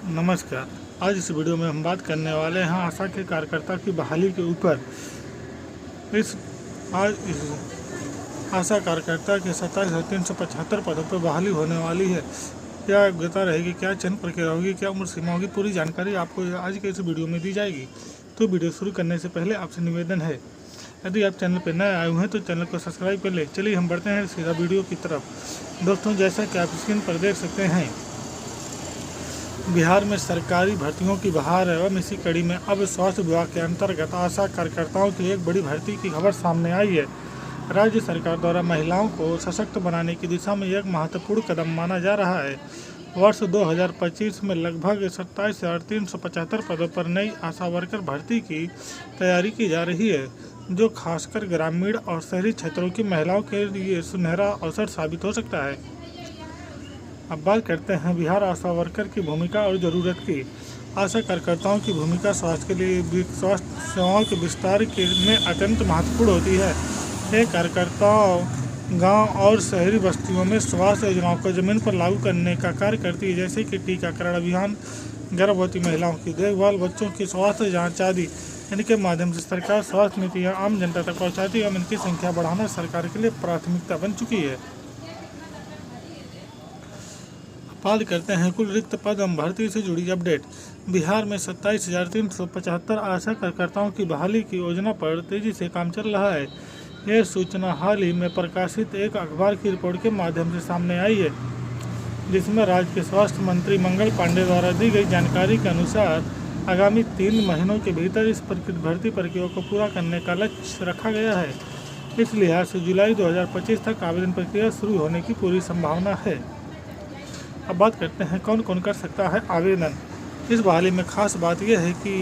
नमस्कार। आज इस वीडियो में हम बात करने वाले हैं आशा के कार्यकर्ता की बहाली के ऊपर। इस आशा कार्यकर्ता के 27,375 पदों पर बहाली होने वाली है। क्या योग्यता रहेगी, क्या चयन प्रक्रिया होगी, क्या उम्र सीमा होगी, पूरी जानकारी आपको आज के इस वीडियो में दी जाएगी। तो वीडियो शुरू करने से पहले आपसे निवेदन है, यदि आप चैनल पर नए आए हुए हैं तो चैनल को सब्सक्राइब कर ले। चलिए हम बढ़ते हैं सीधा वीडियो की तरफ। दोस्तों, जैसा कि आप स्क्रीन पर देख सकते हैं, बिहार में सरकारी भर्तियों की बहार है। एवं इसी कड़ी में अब स्वास्थ्य विभाग के अंतर्गत आशा कार्यकर्ताओं की एक बड़ी भर्ती की खबर सामने आई है। राज्य सरकार द्वारा महिलाओं को सशक्त बनाने की दिशा में एक महत्वपूर्ण कदम माना जा रहा है। वर्ष 2025 में लगभग 27,375 पदों पर नई आशा वर्कर भर्ती की तैयारी की जा रही है, जो खासकर ग्रामीण और शहरी क्षेत्रों की महिलाओं के लिए सुनहरा अवसर साबित हो सकता है। अब बात करते हैं बिहार आशा वर्कर की भूमिका और ज़रूरत की। आशा कार्यकर्ताओं की भूमिका स्वास्थ्य सेवाओं के विस्तार में अत्यंत महत्वपूर्ण होती है। ये कार्यकर्ताओं गांव और शहरी बस्तियों में स्वास्थ्य योजनाओं को जमीन पर लागू करने का कार्य करती है, जैसे कि टीकाकरण अभियान, गर्भवती महिलाओं की देखभाल, बच्चों की स्वास्थ्य जाँच आदि। इनके माध्यम से सरकार स्वास्थ्य नीतियाँ आम जनता तक पहुँचाती है एवं इनकी संख्या बढ़ाना सरकार के लिए प्राथमिकता बन चुकी है। बात करते हैं कुल रिक्त पद एवं भर्ती से जुड़ी अपडेट। बिहार में 27,375 आशा कार्यकर्ताओं की बहाली की योजना पर तेजी से काम चल रहा है। यह सूचना हाल ही में प्रकाशित एक अखबार की रिपोर्ट के माध्यम से सामने आई है, जिसमें राज्य के स्वास्थ्य मंत्री मंगल पांडे द्वारा दी गई जानकारी के अनुसार आगामी 3 महीनों के भीतर इस भर्ती प्रक्रिया को पूरा करने का लक्ष्य रखा गया है। इस लिहाज से जुलाई 2025 तक आवेदन प्रक्रिया शुरू होने की पूरी संभावना है। अब बात करते हैं कौन कौन कर सकता है आवेदन। इस बहाली में खास बात यह है कि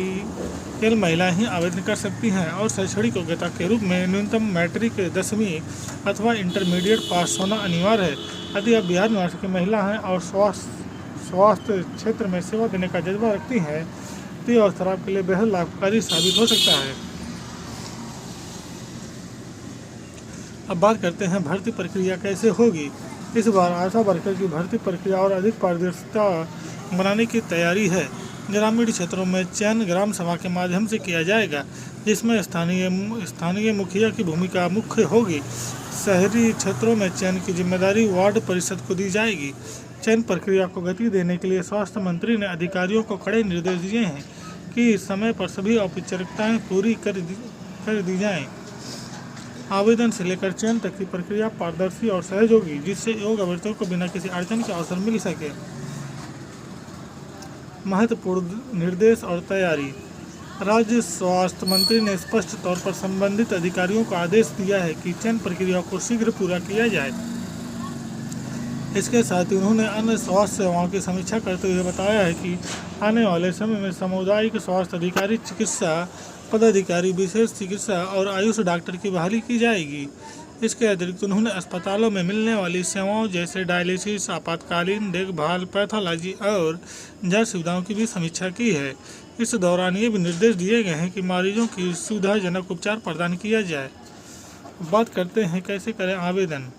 केवल महिलाएं ही आवेदन कर सकती हैं और शैक्षणिक योग्यता के रूप में न्यूनतम मैट्रिक 10वीं अथवा इंटरमीडिएट पास होना अनिवार्य है। यदि आप बिहार निवासी की महिला हैं और स्वास्थ्य क्षेत्र में सेवा देने का जज्बा रखती हैं तो यह अवसर आपके लिए बेहद लाभकारी साबित हो सकता है। अब बात करते हैं भर्ती प्रक्रिया कैसे होगी। इस बार आशा वर्कर की भर्ती प्रक्रिया और अधिक पारदर्शिता बनाने की तैयारी है। ग्रामीण क्षेत्रों में चयन ग्राम सभा के माध्यम से किया जाएगा, जिसमें स्थानीय मुखिया की भूमिका मुख्य होगी। शहरी क्षेत्रों में चयन की जिम्मेदारी वार्ड परिषद को दी जाएगी। चयन प्रक्रिया को गति देने के लिए स्वास्थ्य मंत्री ने अधिकारियों को कड़े निर्देश दिए हैं कि समय पर सभी औपचारिकताएं पूरी कर दी जाएं। आवेदन से लेकर चयन तक की प्रक्रिया पारदर्शी और सहज होगी, जिससे योग्य अभ्यर्थियों को बिना किसी अड़चन के अवसर मिल सके। महत्वपूर्ण निर्देश और तैयारी। राज्य स्वास्थ्य मंत्री ने स्पष्ट तौर पर संबंधित अधिकारियों को आदेश दिया है कि चयन प्रक्रिया को शीघ्र पूरा किया जाए। इसके साथ ही उन्होंने अन्य स्वास्थ्य सेवाओं की समीक्षा करते हुए बताया है कि आने वाले समय में सामुदायिक स्वास्थ्य अधिकारी, चिकित्सा पदाधिकारी, विशेष चिकित्सा और आयुष डॉक्टर की बहाली की जाएगी। इसके अतिरिक्त उन्होंने अस्पतालों में मिलने वाली सेवाओं जैसे डायलिसिस, आपातकालीन देखभाल, पैथोलॉजी और जांच सुविधाओं की भी समीक्षा की है। इस दौरान ये भी निर्देश दिए गए हैं कि मरीजों की सुविधाजनक उपचार प्रदान किया जाए। बात करते हैं कैसे करें आवेदन।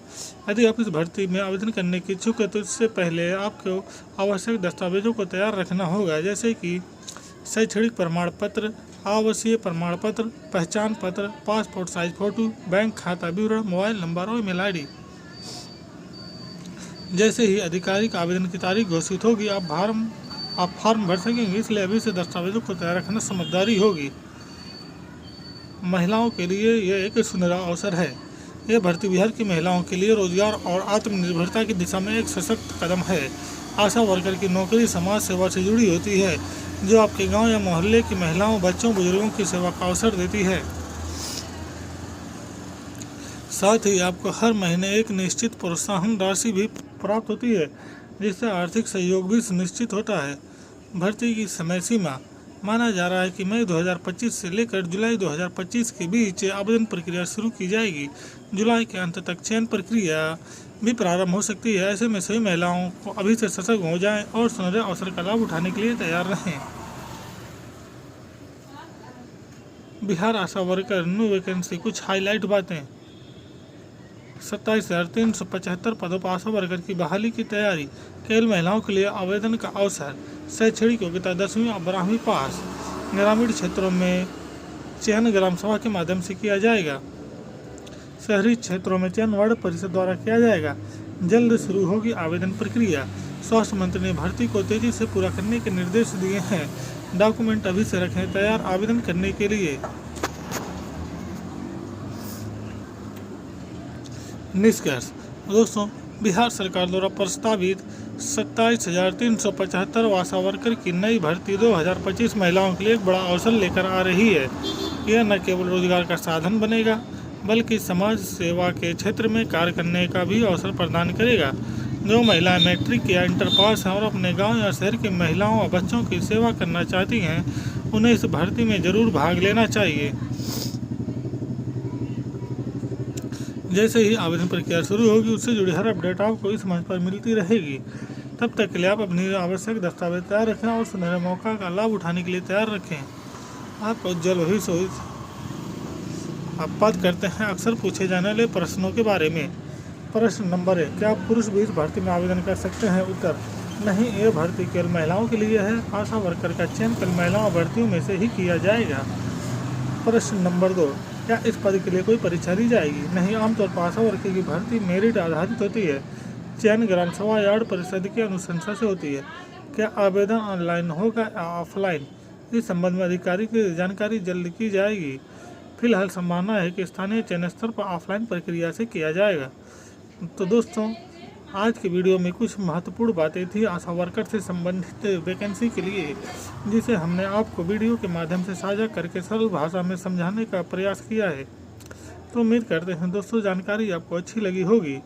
यदि आप इस भर्ती में आवेदन करने की इच्छुक है तो इससे पहले आपको आवश्यक दस्तावेजों को तैयार रखना होगा, जैसे कि शैक्षणिक प्रमाण पत्र, आवासीय प्रमाण पत्र, पहचान पत्र, पासपोर्ट साइज फोटो, बैंक खाता विवरण, मोबाइल नंबर और ईमेल आईडी। जैसे ही आधिकारिक आवेदन की तारीख घोषित होगी आप फॉर्म भर सकेंगे, इसलिए अभी से दस्तावेजों को तैयार रखना समझदारी होगी। महिलाओं के लिए यह एक सुनहरा अवसर है। यह भर्ती बिहार की महिलाओं के लिए रोजगार और आत्मनिर्भरता की दिशा में एक सशक्त कदम है। आशा वर्कर की नौकरी समाज सेवा से जुड़ी होती है, जो आपके गांव या मोहल्ले की महिलाओं, बच्चों, बुजुर्गों की सेवा का अवसर देती है। साथ ही आपको हर महीने एक निश्चित प्रोत्साहन राशि भी प्राप्त होती है, जिससे आर्थिक सहयोग भी सुनिश्चित होता है। भर्ती की समय सीमा। माना जा रहा है कि मई 2025 से लेकर जुलाई 2025 के बीच आवेदन प्रक्रिया शुरू की जाएगी। जुलाई के अंत तक चयन प्रक्रिया भी प्रारंभ हो सकती है। ऐसे में सभी महिलाओं को अभी से सशक्त हो जाएं और सुनहरे अवसर का लाभ उठाने के लिए तैयार रहें। बिहार आशा वर्कर न्यू वैकेंसी, कुछ हाईलाइट बातें। 27,375 पदों पर आशा वर्कर की बहाली की तैयारी। केवल महिलाओं के लिए आवेदन का अवसर। शैक्षणिक योग्यता 10वीं और 12वीं पास। ग्रामीण क्षेत्रों में चयन ग्राम सभा के माध्यम से किया जाएगा। शहरी क्षेत्रों में चयन वार्ड परिषद द्वारा किया जाएगा। जल्द शुरू होगी आवेदन प्रक्रिया। स्वास्थ्य मंत्री ने भर्ती को तेजी से पूरा करने के निर्देश दिए हैं। डॉक्यूमेंट अभी से रखें तैयार आवेदन करने के लिए। निष्कर्ष दोस्तों, बिहार सरकार द्वारा प्रस्तावित 27,375 आशा वर्कर की नई भर्ती 2025 महिलाओं के लिए एक बड़ा अवसर लेकर आ रही है। यह न केवल रोजगार का साधन बनेगा बल्कि समाज सेवा के क्षेत्र में कार्य करने का भी अवसर प्रदान करेगा। जो महिलाएं मैट्रिक या इंटर पास हैं और अपने गांव या शहर की महिलाओं और बच्चों की सेवा करना चाहती हैं, उन्हें इस भर्ती में जरूर भाग लेना चाहिए। जैसे ही आवेदन प्रक्रिया शुरू होगी, उससे जुड़ी हर अपडेट आपको इस मंच पर मिलती रहेगी। तब तक के लिए आप अपनी आवश्यक दस्तावेज तैयार रखें और सुनहरे मौका का लाभ उठाने के लिए तैयार रखें। आपको उज्जवल भविष्य। आप बात करते हैं अक्सर पूछे जाने वाले प्रश्नों के बारे में। प्रश्न नंबर 1, क्या पुरुष भी इस भर्ती में आवेदन कर सकते हैं? उत्तर, नहीं, ये भर्ती केवल महिलाओं के लिए है। आशा वर्कर का चयन केवल महिलाओं भर्तियों में से ही किया जाएगा। प्रश्न नंबर 2, क्या इस पद के लिए कोई परीक्षा दी जाएगी? नहीं, आमतौर पर आशा वर्कर की भर्ती मेरिट आधारित होती है। चयन ग्राम सभा या परिषद की अनुशंसा से होती है। क्या आवेदन ऑनलाइन होगा या ऑफलाइन? इस संबंध में अधिकारी की जानकारी जल्द की जाएगी। फिलहाल संभावना है कि स्थानीय चयन स्तर पर ऑफलाइन प्रक्रिया से किया जाएगा। तो दोस्तों, आज की वीडियो में कुछ महत्वपूर्ण बातें थी आशा वर्कर से संबंधित वैकेंसी के लिए, जिसे हमने आपको वीडियो के माध्यम से साझा करके सरल भाषा में समझाने का प्रयास किया है। तो उम्मीद करते हैं दोस्तों जानकारी आपको अच्छी लगी होगी।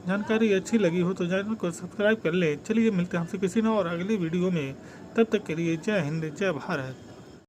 जानकारी अच्छी लगी हो तो चैनल को सब्सक्राइब कर लें। चलिए मिलते हैं हमसे किसी न और अगली वीडियो में। तब तक के लिए जय हिंद, जय भारत।